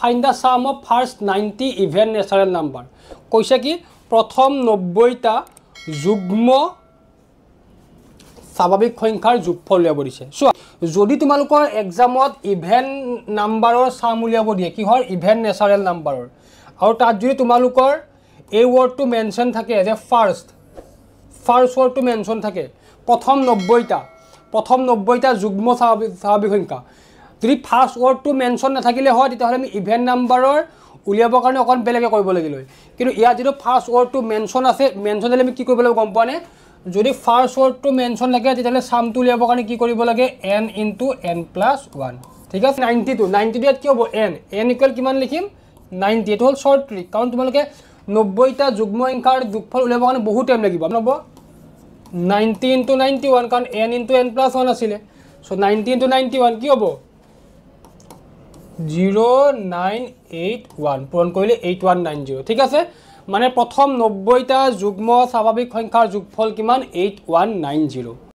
find the sum of first 90 even natural number কৈছে কি প্ৰথম 90টা যুগ্ম স্বাভাৱিক সংখ্যাৰ যোগফল উলিয়াব দিছে সো যদি তোমালোকৰ এক্সামত ইভেন নাম্বাৰৰ সাম উলিয়াব দিয়ে কি হয় ইভেন ন্যাচাৰাল নাম্বাৰৰ আৰু তাত যদি তোমালোকৰ এই ওয়াৰ্ডটো মেনশন থাকে যে ফাৰ্স্ট ওয়াৰ্ডটো মেনশন থাকে প্ৰথম 90টা যুগ্ম স্বাভাৱিক সংখ্যা যদি ফাৰ্স্ট ওয়াৰ্ডটো মেনশন নাথাকিলে হয় তেতিয়াহ'লে আমি ইভেন নাম্বাৰৰ উলিয়াবৰ কাৰণে অকণ বেলেগে কৰিব লাগিল হয় কিন্তু ইয়াত যদি ফাৰ্স্ট ওয়াৰ্ডটো মেনশন আছে মেনশন হ'লে আমি কি কৰিব লাগিব গম পোৱা নে যদি ফাৰ্স্ট ওয়াৰ্ডটো মেনশন লাগে তেতিয়াহ'লে সামটো উলিয়াবৰ কাৰণে কি কৰিব লাগে n * n + 1 ঠিক আছে 92 ইয়াত কি হ'ব n ইকুৱেল কিমান লিখিম 90 এটো হ'ল শৰ্ট ট্ৰিক কাৰণ তোমালোকে 90টা যুগ্ম সংখ্যাৰ যোগফল উলিয়াবৰ কাৰণে বহুত টাইম লাগিব নব 90 * 91 কাৰণ n * n + 1 আছিল সো 90 * 91 কি হ'ব 0981 পূৰণ কৰিলে 8190 ঠিক আছে মানে প্ৰথম 90টা যুগ্ম স্বাভাৱিক সংখ্যাৰ যোগফল কিমান 8190